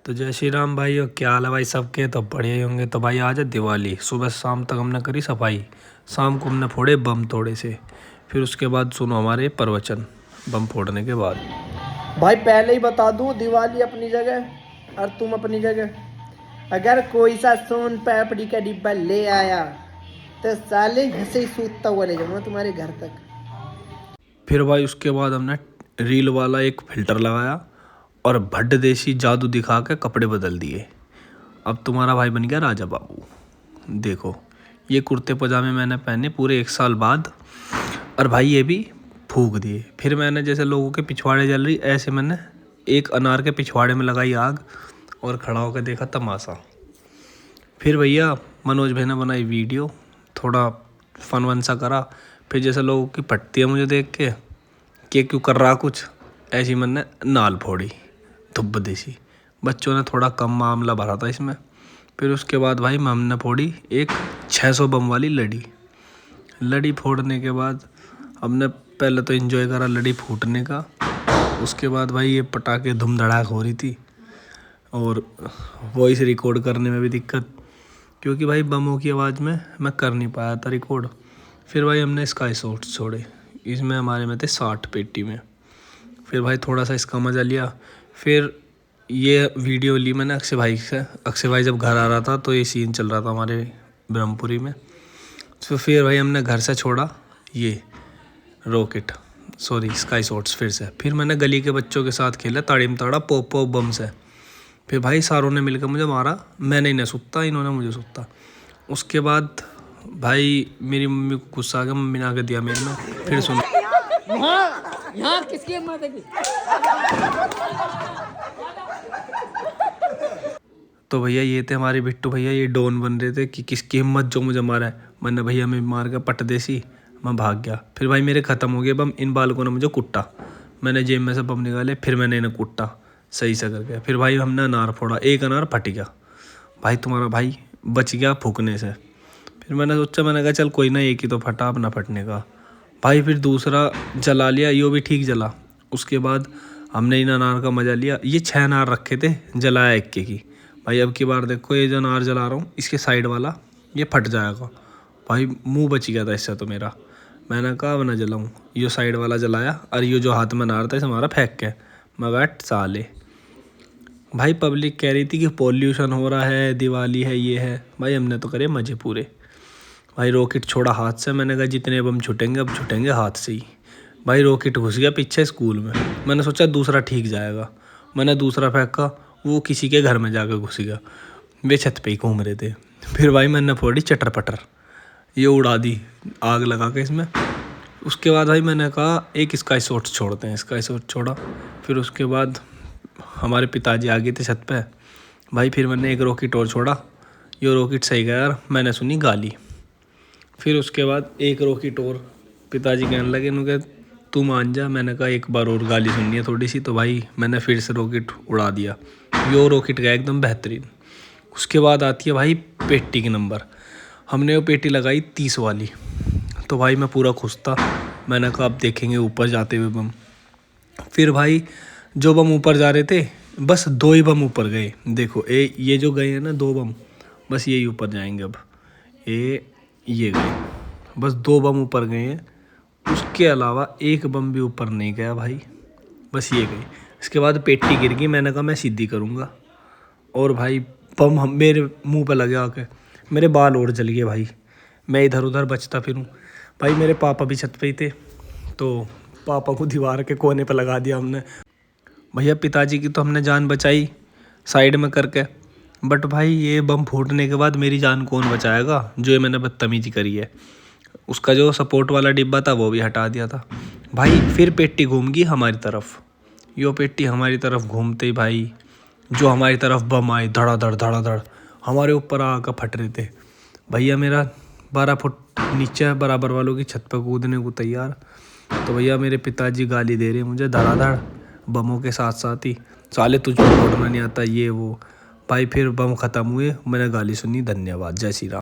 तो जय श्री राम भाई। और क्या हाल है भाई सबके। तो बढ़िया ही होंगे। तो भाई आज है दिवाली। सुबह शाम तक हमने करी सफाई। शाम को हमने फोड़े बम थोड़े से। फिर उसके बाद सुनो हमारे प्रवचन बम फोड़ने के बाद। भाई पहले ही बता दूं, दिवाली अपनी जगह और तुम अपनी जगह। अगर कोई सा सोन पापड़ी का डिब्बा ले आया तो साले घसे ही सूतता हुआ ले जाऊंगा तुम्हारे घर तक। फिर भाई उसके बाद हमने रील वाला एक फिल्टर लगाया और भड्ड देसी जादू दिखा के कपड़े बदल दिए। अब तुम्हारा भाई बन गया राजा बाबू। देखो ये कुर्ते पजामे मैंने पहने पूरे 1 साल बाद, और भाई ये भी फूंक दिए। फिर मैंने जैसे लोगों के पिछवाड़े जल रही ऐसे मैंने एक अनार के पिछवाड़े में लगाई आग और खड़ा होकर देखा तमाशा। फिर भैया मनोज भाई ने बनाई वीडियो, थोड़ा फन वन सा करा। फिर जैसे लोगों की पटती है मुझे देख के क्यों कर रहा कुछ, ऐसी मैंने नाल फोड़ी धुब्ब देसी। बच्चों ने थोड़ा कम मामला भरा था इसमें। फिर उसके बाद भाई हमने फोड़ी एक 600 बम वाली लड़ी फोड़ने के बाद हमने पहले तो एंजॉय करा लड़ी फूटने का। उसके बाद भाई ये पटाखे धूम धड़ाक हो रही थी और वॉइस रिकॉर्ड करने में भी दिक्कत, क्योंकि भाई बमों की आवाज़ में मैं कर नहीं पाया था रिकॉर्ड। फिर भाई हमने स्काई शॉट्स छोड़े, इसमें हमारे में थे 60 पेटी में। फिर भाई थोड़ा सा इसका मज़ा लिया। फिर ये वीडियो ली मैंने अक्षय भाई से। अक्षय भाई जब घर आ रहा था तो ये सीन चल रहा था हमारे ब्रह्मपुरी में। तो फिर भाई हमने घर से छोड़ा ये स्काई शॉट्स फिर से। फिर मैंने गली के बच्चों के साथ खेला ताड़ीम ताड़ा पॉप पॉप बम से। फिर भाई सारों ने मिलकर मुझे मारा, मैंने इन्हें सुत्ता, इन्होंने मुझे सुत्ता। उसके बाद भाई मेरी मम्मी को गुस्सा आ गया, मम्मी ने आके दिया मेरे में। फिर सुनो यहाँ किसकी हिम्मत है? तो भैया ये थे हमारे बिट्टू भैया, ये डॉन बन रहे थे कि किसकी हिम्मत जो मुझे मारा है। मैंने भैया में मार के पट देसी, मैं भाग गया। फिर भाई मेरे ख़त्म हो गए बम, इन बालकों ने मुझे कुट्टा। मैंने जेब में से बम निकाले, फिर मैंने इन्हें कुट्टा सही से करके। फिर भाई हमने अनार फोड़ा, एक अनार फट गया। भाई तुम्हारा भाई बच गया फूकने से। फिर मैंने सोचा, मैंने कहा चल कोई ना, एक ही तो फटा अपना फटने का। भाई फिर दूसरा जला लिया, यो भी ठीक जला। उसके बाद हमने इन अनार का मज़ा लिया। ये 6 अनार रखे थे, जलाया एक की भाई। अब की बार देखो ये जो अनार जला रहा हूँ इसके साइड वाला ये फट जाएगा। भाई मुंह बच गया था इससे तो मेरा। मैंने कहा अब ना जलाऊँ, ये साइड वाला जलाया और ये जो हाथ में अनार था इसे हमारा फेंक के मगर साले। भाई पब्लिक कह रही थी कि पॉल्यूशन हो रहा है, दिवाली है, ये है। भाई हमने तो करे मज़े पूरे। भाई रॉकेट छोड़ा हाथ से, मैंने कहा जितने बम छुटेंगे अब छुटेंगे हाथ से ही। भाई रॉकेट घुस गया पीछे स्कूल में। मैंने सोचा दूसरा ठीक जाएगा, मैंने दूसरा फेंका, वो किसी के घर में जाकर घुस गया। वे छत पे ही घूम रहे थे। फिर भाई मैंने फोड़ी चटर पटर, ये उड़ा दी आग लगा के इसमें। उसके बाद भाई मैंने कहा एक स्काई शॉट्स छोड़ते हैं, स्काई शॉट छोड़ा। फिर उसके बाद हमारे पिताजी आ गए थे छत पे। भाई फिर मैंने एक रॉकेट और छोड़ा, ये रॉकेट सही गया यार, मैंने सुनी गाली। फिर उसके बाद एक रॉकेट और, पिताजी कहने लगे उनके तू मान जा। मैंने कहा एक बार और गाली सुननी है थोड़ी सी। तो भाई मैंने फिर से रॉकेट उड़ा दिया, यो रॉकेट गया एकदम बेहतरीन। उसके बाद आती है भाई पेटी के नंबर। हमने वो पेटी लगाई 30 वाली। तो भाई मैं पूरा खुश था। मैंने कहा अब देखेंगे ऊपर जाते हुए बम। फिर भाई जो बम ऊपर जा रहे थे बस 2 ही बम ऊपर गए। देखो ये जो गए हैं ना 2 बम, बस यही ऊपर जाएंगे अब। ये गए, बस 2 बम ऊपर गए हैं। उसके अलावा एक बम भी ऊपर नहीं गया भाई, बस ये गई। इसके बाद पेटी गिर गई, मैंने कहा मैं सीधी करूँगा। और भाई बम हम मेरे मुंह पे लगे आके, मेरे बाल और जल गए भाई। मैं इधर उधर बचता फिरूँ। भाई मेरे पापा भी छत पे ही थे, तो पापा को दीवार के कोने पे लगा दिया हमने। भैया पिताजी की तो हमने जान बचाई साइड में करके, बट भाई ये बम फूटने के बाद मेरी जान कौन बचाएगा, जो ये मैंने बदतमीजी करी है। उसका जो सपोर्ट वाला डिब्बा था वो भी हटा दिया था भाई। फिर पेटी घूम गई हमारी तरफ। यो पेटी हमारी तरफ घूमते ही भाई जो हमारी तरफ बम आए धड़ाधड़ हमारे ऊपर आकर फट रहे थे। भैया मेरा 12 फुट नीचे बराबर वालों की छत पर कूदने को तैयार। तो भैया मेरे पिताजी गाली दे रहे मुझे धड़ाधड़ बमों के साथ साथ ही, साले तुझको फोड़ना नहीं आता ये वो। भाई फिर बम ख़त्म हुए, मैंने गाली सुनी। धन्यवाद, जय श्री राम।